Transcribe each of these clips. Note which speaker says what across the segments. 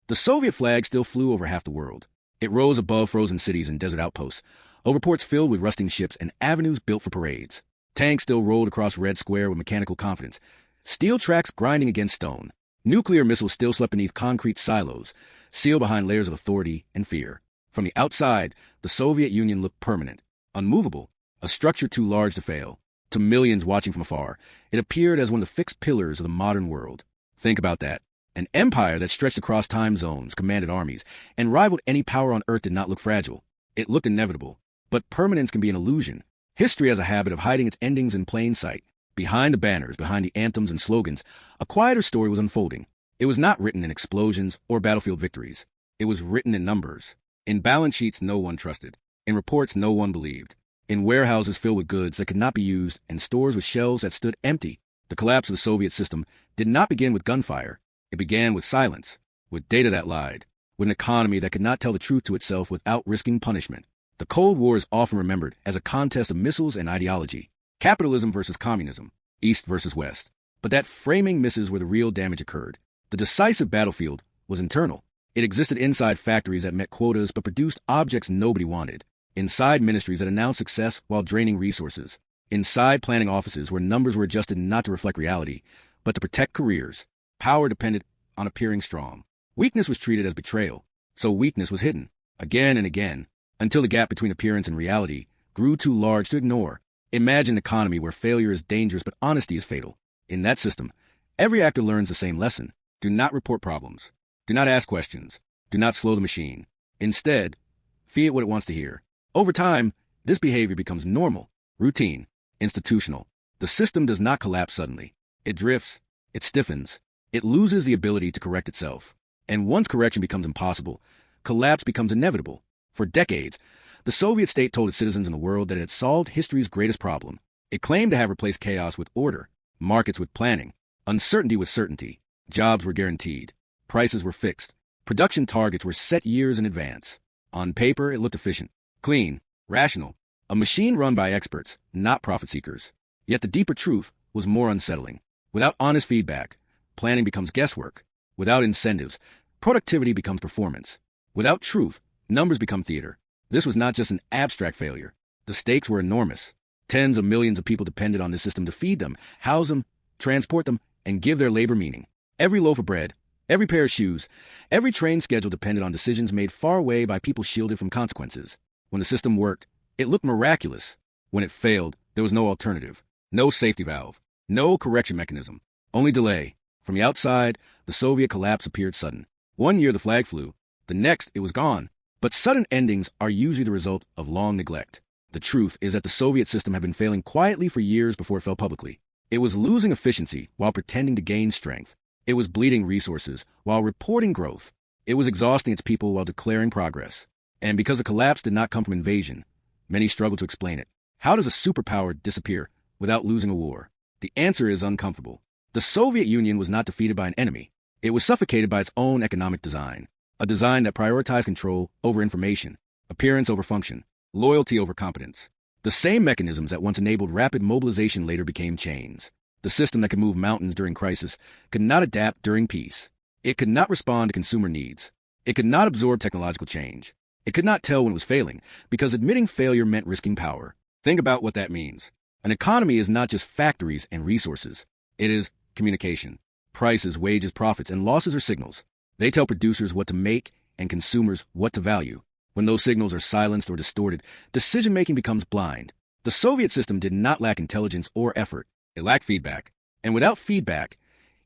Speaker 1: The Soviet flag still flew over half the world. It rose above frozen cities and desert outposts, over ports filled with rusting ships and avenues built for parades. Tanks still rolled across Red Square with mechanical confidence, steel tracks grinding against stone. Nuclear missiles still slept beneath concrete silos, sealed behind layers of authority and fear. From the outside, the Soviet Union looked permanent, unmovable, a structure too large to fail. To millions watching from afar, it appeared as one of the fixed pillars of the modern world. Think about that. An empire that stretched across time zones, commanded armies, and rivaled any power on Earth did not look fragile. It looked inevitable. But permanence can be an illusion. History has a habit of hiding its endings in plain sight. Behind the banners, behind the anthems and slogans, a quieter story was unfolding. It was not written in explosions or battlefield victories. It was written in numbers. In balance sheets no one trusted. In reports no one believed. In warehouses filled with goods that could not be used and stores with shelves that stood empty. The collapse of the Soviet system did not begin with gunfire. It began with silence, with data that lied, with an economy that could not tell the truth to itself without risking punishment. The Cold War is often remembered as a contest of missiles and ideology. Capitalism versus communism, East versus West. But that framing misses where the real damage occurred. The decisive battlefield was internal. It existed inside factories that met quotas but produced objects nobody wanted. Inside ministries that announced success while draining resources. Inside planning offices where numbers were adjusted not to reflect reality, but to protect careers. Power depended on appearing strong. Weakness was treated as betrayal, so weakness was hidden, again and again, until the gap between appearance and reality grew too large to ignore. Imagine an economy where failure is dangerous but honesty is fatal. In that system, every actor learns the same lesson. Do not report problems. Do not ask questions. Do not slow the machine. Instead, feed it what it wants to hear. Over time, this behavior becomes normal, routine, institutional. The system does not collapse suddenly. It drifts. It stiffens. It loses the ability to correct itself. And once correction becomes impossible, collapse becomes inevitable. For decades, the Soviet state told its citizens in the world that it had solved history's greatest problem. It claimed to have replaced chaos with order, markets with planning, uncertainty with certainty. Jobs were guaranteed. Prices were fixed. Production targets were set years in advance. On paper, it looked efficient, clean, rational, a machine run by experts, not profit seekers. Yet the deeper truth was more unsettling. Without honest feedback, planning becomes guesswork. Without incentives, productivity becomes performance. Without truth, numbers become theater. This was not just an abstract failure. The stakes were enormous. Tens of millions of people depended on this system to feed them, house them, transport them, and give their labor meaning. Every loaf of bread, every pair of shoes, every train schedule depended on decisions made far away by people shielded from consequences. When the system worked, it looked miraculous. When it failed, there was no alternative, no safety valve, no correction mechanism, only delay. From the outside, the Soviet collapse appeared sudden. One year the flag flew, the next it was gone. But sudden endings are usually the result of long neglect. The truth is that the Soviet system had been failing quietly for years before it fell publicly. It was losing efficiency while pretending to gain strength. It was bleeding resources while reporting growth. It was exhausting its people while declaring progress. And because the collapse did not come from invasion, many struggle to explain it. How does a superpower disappear without losing a war? The answer is uncomfortable. The Soviet Union was not defeated by an enemy. It was suffocated by its own economic design. A design that prioritized control over information, appearance over function, loyalty over competence. The same mechanisms that once enabled rapid mobilization later became chains. The system that could move mountains during crisis could not adapt during peace. It could not respond to consumer needs. It could not absorb technological change. It could not tell when it was failing, because admitting failure meant risking power. Think about what that means. An economy is not just factories and resources. It is communication. Prices, wages, profits, and losses are signals. They tell producers what to make and consumers what to value. When those signals are silenced or distorted, decision-making becomes blind. The Soviet system did not lack intelligence or effort. It lacked feedback. And without feedback,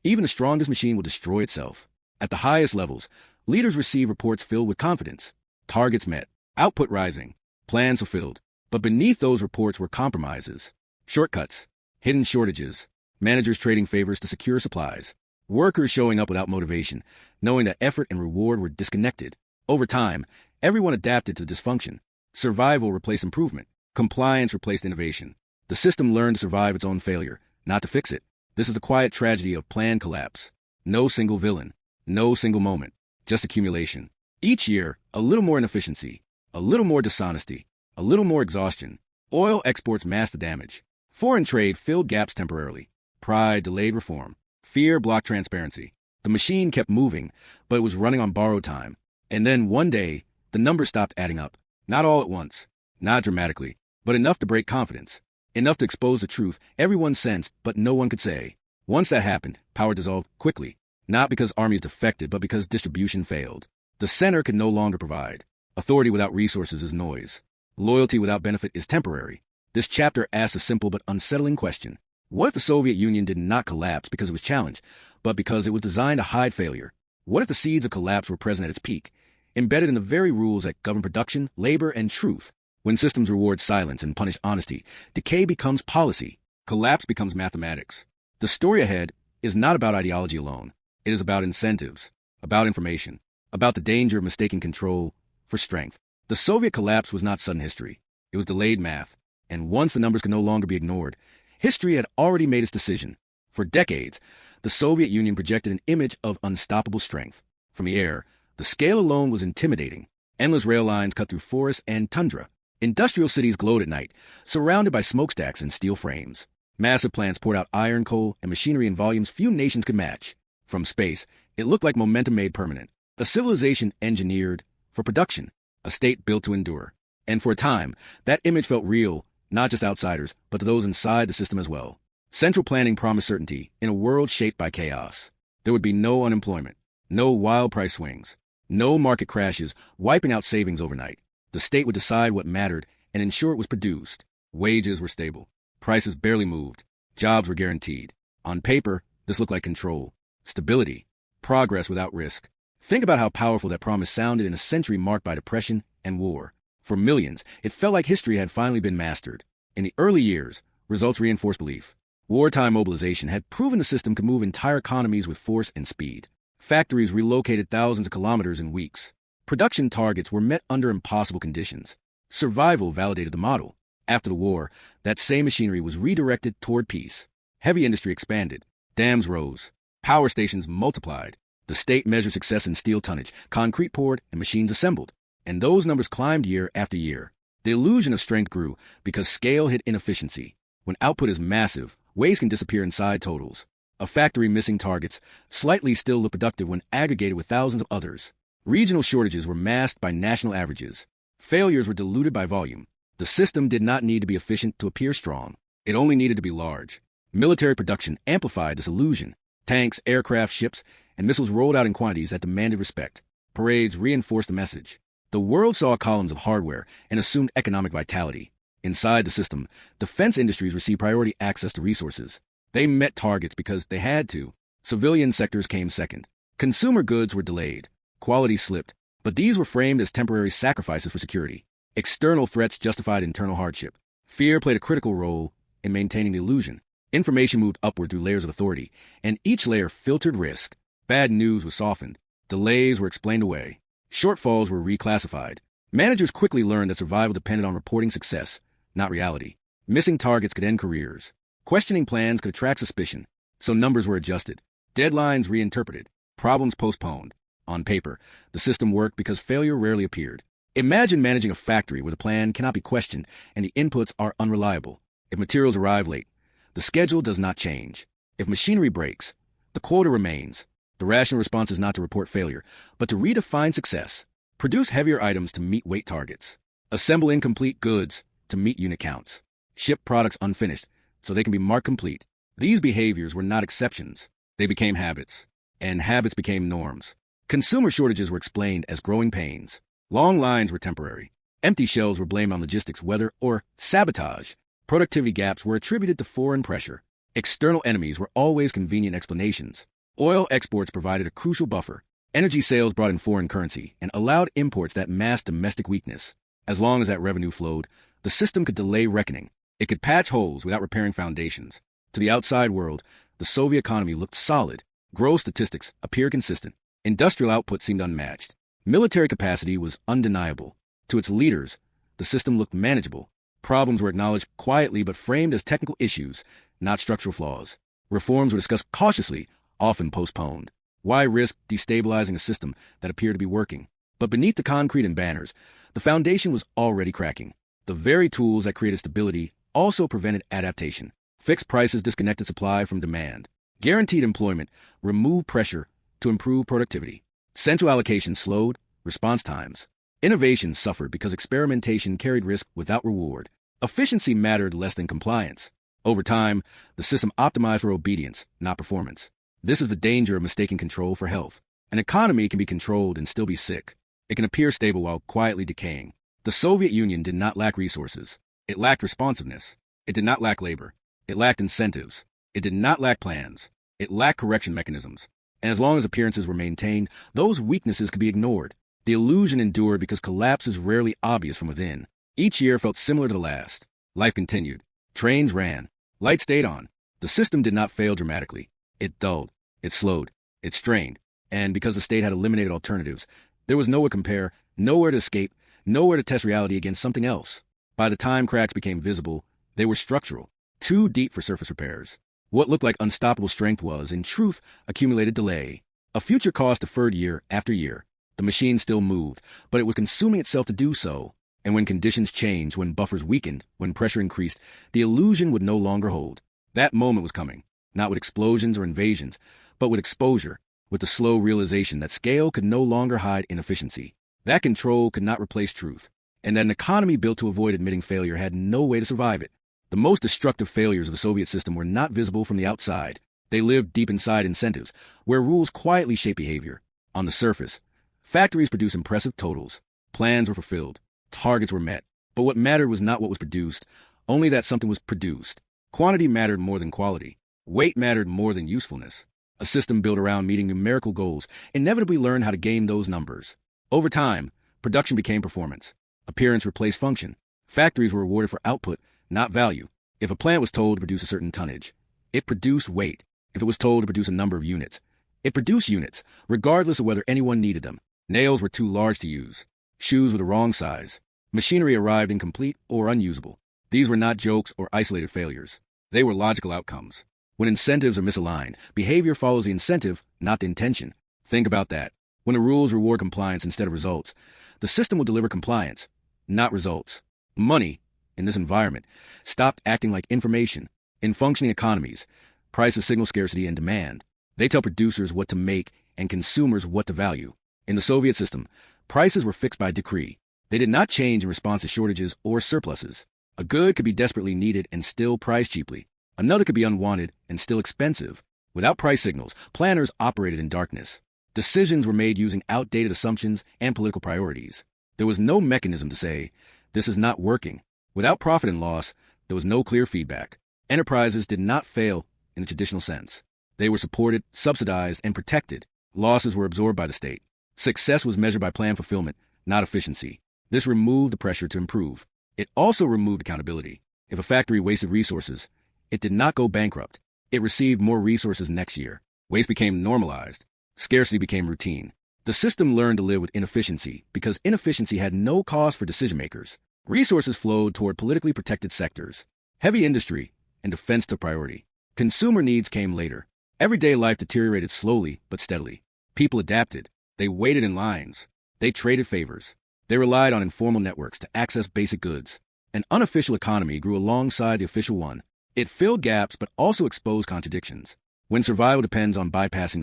Speaker 1: even the strongest machine will destroy itself. At the highest levels, leaders receive reports filled with confidence. Targets met, output rising, plans fulfilled. But beneath those reports were compromises, shortcuts, hidden shortages, managers trading favors to secure supplies. Workers showing up without motivation, knowing that effort and reward were disconnected. Over time, everyone adapted to dysfunction. Survival replaced improvement. Compliance replaced innovation. The system learned to survive its own failure, not to fix it. This is the quiet tragedy of planned collapse. No single villain. No single moment. Just accumulation. Each year, a little more inefficiency. A little more dishonesty. A little more exhaustion. Oil exports masked the damage. Foreign trade filled gaps temporarily. Pride delayed reform. Fear blocked transparency. The machine kept moving, but it was running on borrowed time. And then one day, the numbers stopped adding up. Not all at once, not dramatically, but enough to break confidence. Enough to expose the truth everyone sensed, but no one could say. Once that happened, power dissolved quickly. Not because armies defected, but because distribution failed. The center could no longer provide. Authority without resources is noise. Loyalty without benefit is temporary. This chapter asks a simple but unsettling question. What if the Soviet Union did not collapse because it was challenged, but because it was designed to hide failure? What if the seeds of collapse were present at its peak, embedded in the very rules that govern production, labor, and truth? When systems reward silence and punish honesty, decay becomes policy. Collapse becomes mathematics. The story ahead is not about ideology alone. It is about incentives, about information, about the danger of mistaking control for strength. The Soviet collapse was not sudden history. It was delayed math. And once the numbers could no longer be ignored, history had already made its decision. For decades, the Soviet Union projected an image of unstoppable strength. From the air, the scale alone was intimidating. Endless rail lines cut through forests and tundra. Industrial cities glowed at night, surrounded by smokestacks and steel frames. Massive plants poured out iron, coal, and machinery in volumes few nations could match. From space, it looked like momentum made permanent. A civilization engineered for production, a state built to endure. And for a time, that image felt real, not just outsiders, but to those inside the system as well. Central planning promised certainty in a world shaped by chaos. There would be no unemployment, no wild price swings, no market crashes wiping out savings overnight. The state would decide what mattered and ensure it was produced. Wages were stable. Prices barely moved. Jobs were guaranteed. On paper, this looked like control, stability, progress without risk. Think about how powerful that promise sounded in a century marked by depression and war. For millions, it felt like history had finally been mastered. In the early years, results reinforced belief. Wartime mobilization had proven the system could move entire economies with force and speed. Factories relocated thousands of kilometers in weeks. Production targets were met under impossible conditions. Survival validated the model. After the war, that same machinery was redirected toward peace. Heavy industry expanded. Dams rose. Power stations multiplied. The state measured success in steel tonnage, concrete poured, and machines assembled. And those numbers climbed year after year. The illusion of strength grew because scale hid inefficiency. When output is massive, waste can disappear inside totals. A factory missing targets slightly still look productive when aggregated with thousands of others. Regional shortages were masked by national averages. Failures were diluted by volume. The system did not need to be efficient to appear strong. It only needed to be large. Military production amplified this illusion. Tanks, aircraft, ships, and missiles rolled out in quantities that demanded respect. Parades reinforced the message. The world saw columns of hardware and assumed economic vitality. Inside the system, defense industries received priority access to resources. They met targets because they had to. Civilian sectors came second. Consumer goods were delayed. Quality slipped. But these were framed as temporary sacrifices for security. External threats justified internal hardship. Fear played a critical role in maintaining the illusion. Information moved upward through layers of authority, and each layer filtered risk. Bad news was softened. Delays were explained away. Shortfalls were reclassified. Managers quickly learned that survival depended on reporting success, not reality. Missing targets could end careers. Questioning plans could attract suspicion, so numbers were adjusted. Deadlines reinterpreted. Problems postponed. On paper, the system worked because failure rarely appeared. Imagine managing a factory where the plan cannot be questioned and the inputs are unreliable. If materials arrive late, the schedule does not change. If machinery breaks, the quota remains. The rational response is not to report failure, but to redefine success. Produce heavier items to meet weight targets. Assemble incomplete goods to meet unit counts. Ship products unfinished so they can be marked complete. These behaviors were not exceptions. They became habits, and habits became norms. Consumer shortages were explained as growing pains. Long lines were temporary. Empty shelves were blamed on logistics, weather, or sabotage. Productivity gaps were attributed to foreign pressure. External enemies were always convenient explanations. Oil exports provided a crucial buffer. Energy sales brought in foreign currency and allowed imports that masked domestic weakness. As long as that revenue flowed, the system could delay reckoning. It could patch holes without repairing foundations. To the outside world, the Soviet economy looked solid. Growth statistics appeared consistent. Industrial output seemed unmatched. Military capacity was undeniable. To its leaders, the system looked manageable. Problems were acknowledged quietly but framed as technical issues, not structural flaws. Reforms were discussed cautiously, often postponed. Why risk destabilizing a system that appeared to be working? But beneath the concrete and banners, the foundation was already cracking. The very tools that created stability also prevented adaptation. Fixed prices disconnected supply from demand. Guaranteed employment removed pressure to improve productivity. Central allocation slowed response times. Innovation suffered because experimentation carried risk without reward. Efficiency mattered less than compliance. Over time, the system optimized for obedience, not performance. This is the danger of mistaking control for health. An economy can be controlled and still be sick. It can appear stable while quietly decaying. The Soviet Union did not lack resources. It lacked responsiveness. It did not lack labor. It lacked incentives. It did not lack plans. It lacked correction mechanisms. And as long as appearances were maintained, those weaknesses could be ignored. The illusion endured because collapse is rarely obvious from within. Each year felt similar to the last. Life continued. Trains ran. Lights stayed on. The system did not fail dramatically. It dulled. It slowed. It strained. And because the state had eliminated alternatives, there was nowhere to compare, nowhere to escape, nowhere to test reality against something else. By the time cracks became visible, they were structural, too deep for surface repairs. What looked like unstoppable strength was, in truth, accumulated delay. A future cost deferred year after year. The machine still moved, but it was consuming itself to do so. And when conditions changed, when buffers weakened, when pressure increased, the illusion would no longer hold. That moment was coming, not with explosions or invasions, but with exposure, with the slow realization that scale could no longer hide inefficiency. That control could not replace truth, and that an economy built to avoid admitting failure had no way to survive it. The most destructive failures of the Soviet system were not visible from the outside. They lived deep inside incentives, where rules quietly shape behavior. On the surface, factories produced impressive totals. Plans were fulfilled. Targets were met. But what mattered was not what was produced, only that something was produced. Quantity mattered more than quality. Weight mattered more than usefulness. A system built around meeting numerical goals inevitably learned how to game those numbers. Over time, production became performance. Appearance replaced function. Factories were rewarded for output, not value. If a plant was told to produce a certain tonnage, it produced weight. If it was told to produce a number of units, it produced units, regardless of whether anyone needed them. Nails were too large to use. Shoes were the wrong size. Machinery arrived incomplete or unusable. These were not jokes or isolated failures. They were logical outcomes. When incentives are misaligned, behavior follows the incentive, not the intention. Think about that. When the rules reward compliance instead of results, the system will deliver compliance, not results. Money, in this environment, stopped acting like information. In functioning economies, prices signal scarcity and demand. They tell producers what to make and consumers what to value. In the Soviet system, prices were fixed by decree. They did not change in response to shortages or surpluses. A good could be desperately needed and still priced cheaply. Another could be unwanted and still expensive. Without price signals, planners operated in darkness. Decisions were made using outdated assumptions and political priorities. There was no mechanism to say, this is not working. Without profit and loss, there was no clear feedback. Enterprises did not fail in the traditional sense. They were supported, subsidized, and protected. Losses were absorbed by the state. Success was measured by plan fulfillment, not efficiency. This removed the pressure to improve. It also removed accountability. If a factory wasted resources, it did not go bankrupt. It received more resources next year. Waste became normalized. Scarcity became routine. The system learned to live with inefficiency because inefficiency had no cost for decision makers. Resources flowed toward politically protected sectors. Heavy industry and defense took priority. Consumer needs came later. Everyday life deteriorated slowly but steadily. People adapted. They waited in lines. They traded favors. They relied on informal networks to access basic goods. An unofficial economy grew alongside the official one. It filled gaps but also exposed contradictions. When survival depends on bypassing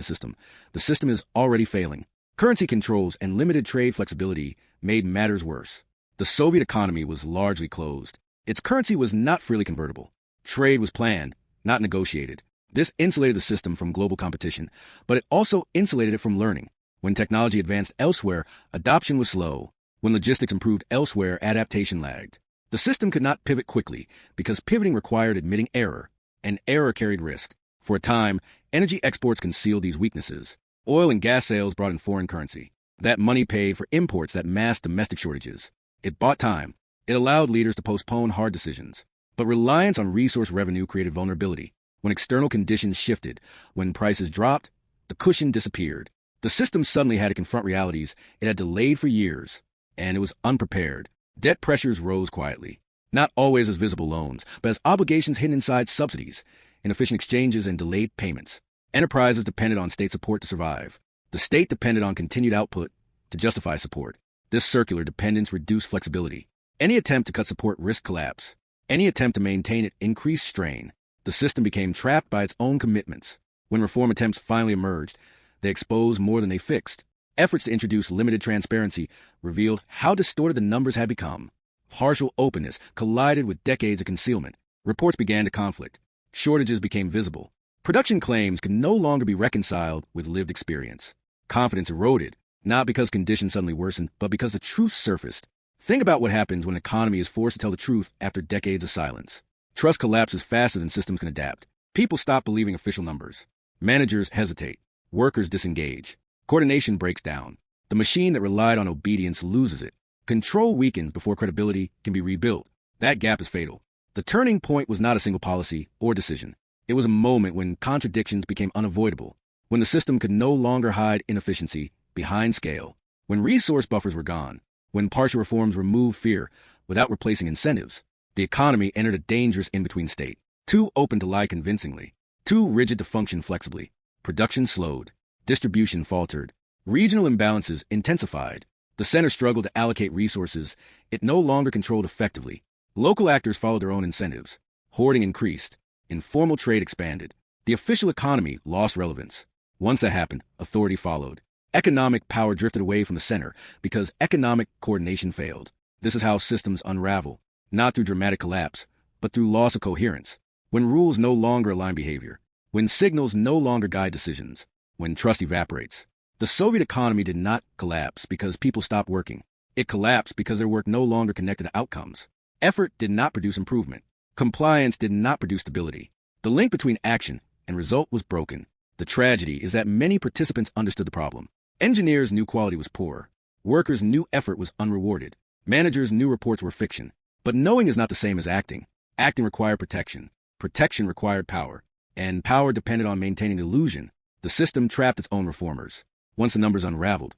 Speaker 1: the system is already failing. Currency controls and limited trade flexibility made matters worse. The Soviet economy was largely closed. Its currency was not freely convertible. Trade was planned, not negotiated. This insulated the system from global competition, but it also insulated it from learning. When technology advanced elsewhere, adoption was slow. When logistics improved elsewhere, adaptation lagged. The system could not pivot quickly because pivoting required admitting error, and error carried risk. For a time, energy exports concealed these weaknesses. Oil and gas sales brought in foreign currency. That money paid for imports that masked domestic shortages. It bought time. It allowed leaders to postpone hard decisions. But reliance on resource revenue created vulnerability. When external conditions shifted, when prices dropped, the cushion disappeared. The system suddenly had to confront realities it had delayed for years, and it was unprepared. Debt pressures rose quietly, not always as visible loans, but as obligations hidden inside subsidies, inefficient exchanges, and delayed payments. Enterprises depended on state support to survive. The state depended on continued output to justify support. This circular dependence reduced flexibility. Any attempt to cut support risked collapse. Any attempt to maintain it increased strain. The system became trapped by its own commitments. When reform attempts finally emerged, They exposed more than they fixed. Efforts to introduce limited transparency revealed how distorted the numbers had become. Partial openness collided with decades of concealment. Reports began to conflict. Shortages became visible. Production claims could no longer be reconciled with lived experience. Confidence eroded, not because conditions suddenly worsened, but because the truth surfaced. Think about what happens when an economy is forced to tell the truth after decades of silence. Trust collapses faster than systems can adapt. People stop believing official numbers. Managers hesitate. Workers disengage. Coordination breaks down. The machine that relied on obedience loses it. Control weakens before credibility can be rebuilt. That gap is fatal. The turning point was not a single policy or decision. It was a moment when contradictions became unavoidable, when the system could no longer hide inefficiency behind scale, when resource buffers were gone, when partial reforms removed fear without replacing incentives. The economy entered a dangerous in-between state, too open to lie convincingly, too rigid to function flexibly. Production slowed. Distribution faltered. Regional imbalances intensified. The center struggled to allocate resources it no longer controlled effectively. Local actors followed their own incentives. Hoarding increased. Informal trade expanded. The official economy lost relevance. Once that happened, authority followed. Economic power drifted away from the center because economic coordination failed. This is how systems unravel, not through dramatic collapse, but through loss of coherence. When rules no longer align behavior, when signals no longer guide decisions, when trust evaporates. The Soviet economy did not collapse because people stopped working. It collapsed because their work no longer connected to outcomes. Effort did not produce improvement. Compliance did not produce stability. The link between action and result was broken. The tragedy is that many participants understood the problem. Engineers knew quality was poor. Workers knew effort was unrewarded. Managers knew reports were fiction. But knowing is not the same as acting. Acting required protection. Protection required power. And power depended on maintaining illusion. The system trapped its own reformers. Once the numbers unraveled,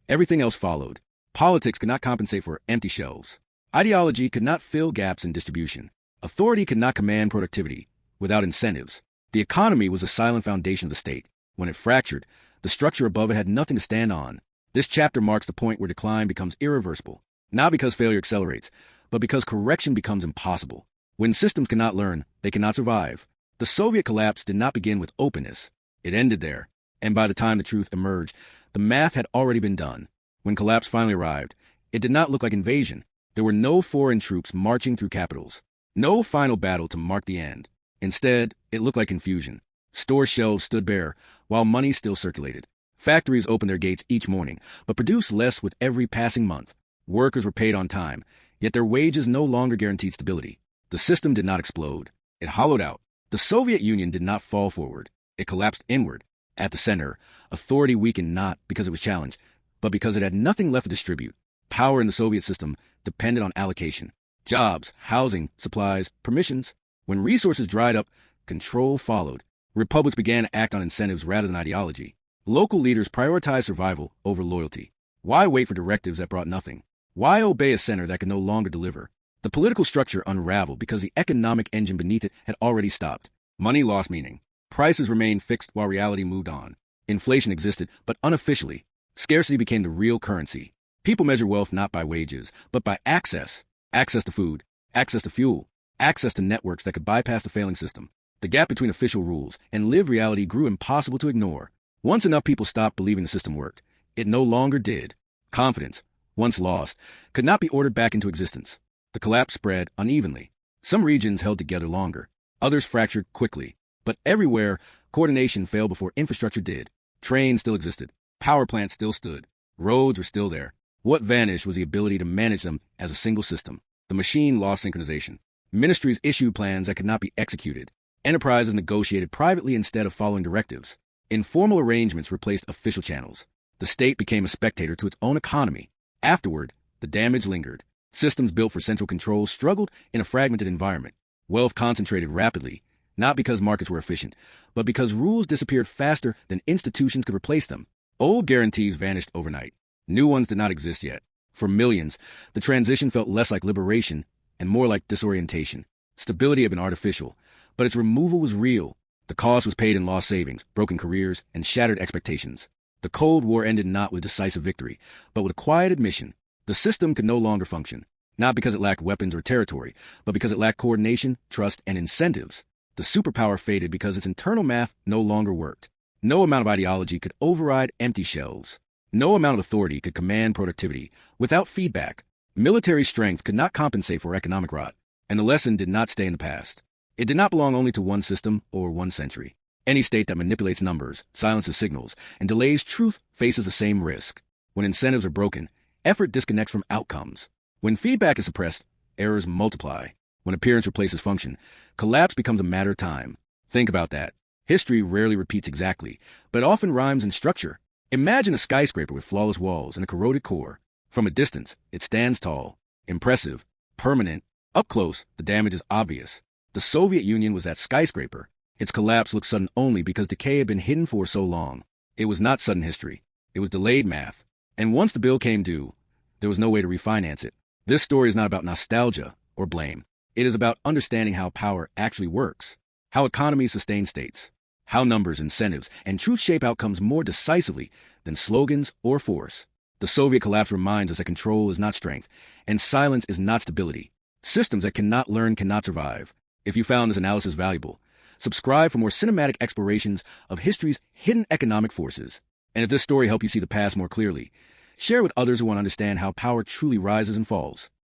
Speaker 1: everything else followed. Politics could not compensate for empty shelves. Ideology could not fill gaps in distribution. Authority could not command productivity without incentives. The economy was the silent foundation of the state. When it fractured, the structure above it had nothing to stand on. This chapter marks the point where decline becomes irreversible, not because failure accelerates, but because correction becomes impossible. When systems cannot learn, they cannot survive. The Soviet collapse did not begin with openness. It ended there, and by the time the truth emerged, the math had already been done. When collapse finally arrived, it did not look like invasion. There were no foreign troops marching through capitals. No final battle to mark the end. Instead, it looked like confusion. Store shelves stood bare, while money still circulated. Factories opened their gates each morning, but produced less with every passing month. Workers were paid on time, yet their wages no longer guaranteed stability. The system did not explode. It hollowed out. The Soviet Union did not fall forward. It collapsed inward. At the center, authority weakened not because it was challenged, but because it had nothing left to distribute. Power in the Soviet system depended on allocation. Jobs, housing, supplies, permissions. When resources dried up, control followed. Republics began to act on incentives rather than ideology. Local leaders prioritized survival over loyalty. Why wait for directives that brought nothing? Why obey a center that could no longer deliver? The political structure unraveled because the economic engine beneath it had already stopped. Money lost meaning. Prices remained fixed while reality moved on. Inflation existed, but unofficially. Scarcity became the real currency. People measure wealth not by wages, but by access. Access to food, access to fuel, access to networks that could bypass the failing system. The gap between official rules and lived reality grew impossible to ignore. Once enough people stopped believing the system worked, it no longer did. Confidence, once lost, could not be ordered back into existence. The collapse spread unevenly. Some regions held together longer. Others fractured quickly. But everywhere, coordination failed before infrastructure did. Trains still existed. Power plants still stood. Roads were still there. What vanished was the ability to manage them as a single system. The machine lost synchronization. Ministries issued plans that could not be executed. Enterprises negotiated privately instead of following directives. Informal arrangements replaced official channels. The state became a spectator to its own economy. Afterward, the damage lingered. Systems built for central control struggled in a fragmented environment. Wealth concentrated rapidly, not because markets were efficient, but because rules disappeared faster than institutions could replace them. Old guarantees vanished overnight. New ones did not exist yet. For millions, the transition felt less like liberation and more like disorientation. Stability had been artificial, but its removal was real. The cost was paid in lost savings, broken careers, and shattered expectations. The Cold War ended not with decisive victory, but with a quiet admission. The system could no longer function, not because it lacked weapons or territory, but because it lacked coordination, trust, and incentives. The superpower faded because its internal math no longer worked. No amount of ideology could override empty shells. No amount of authority could command productivity. Without feedback, military strength could not compensate for economic rot, and the lesson did not stay in the past. It did not belong only to one system or one century. Any state that manipulates numbers, silences signals, and delays truth faces the same risk. When incentives are broken, effort disconnects from outcomes. When feedback is suppressed, errors multiply. When appearance replaces function, collapse becomes a matter of time. Think about that. History rarely repeats exactly, but often rhymes in structure. Imagine a skyscraper with flawless walls and a corroded core. From a distance, it stands tall, impressive, permanent. Up close, the damage is obvious. The Soviet Union was that skyscraper. Its collapse looked sudden only because decay had been hidden for so long. It was not sudden history. It was delayed math. And once the bill came due, there was no way to refinance it. This story is not about nostalgia or blame. It is about understanding how power actually works, how economies sustain states, how numbers, incentives, and truth shape outcomes more decisively than slogans or force. The Soviet collapse reminds us that control is not strength, and silence is not stability. Systems that cannot learn cannot survive. If you found this analysis valuable, subscribe for more cinematic explorations of history's hidden economic forces. And if this story helped you see the past more clearly, share with others who want to understand how power truly rises and falls.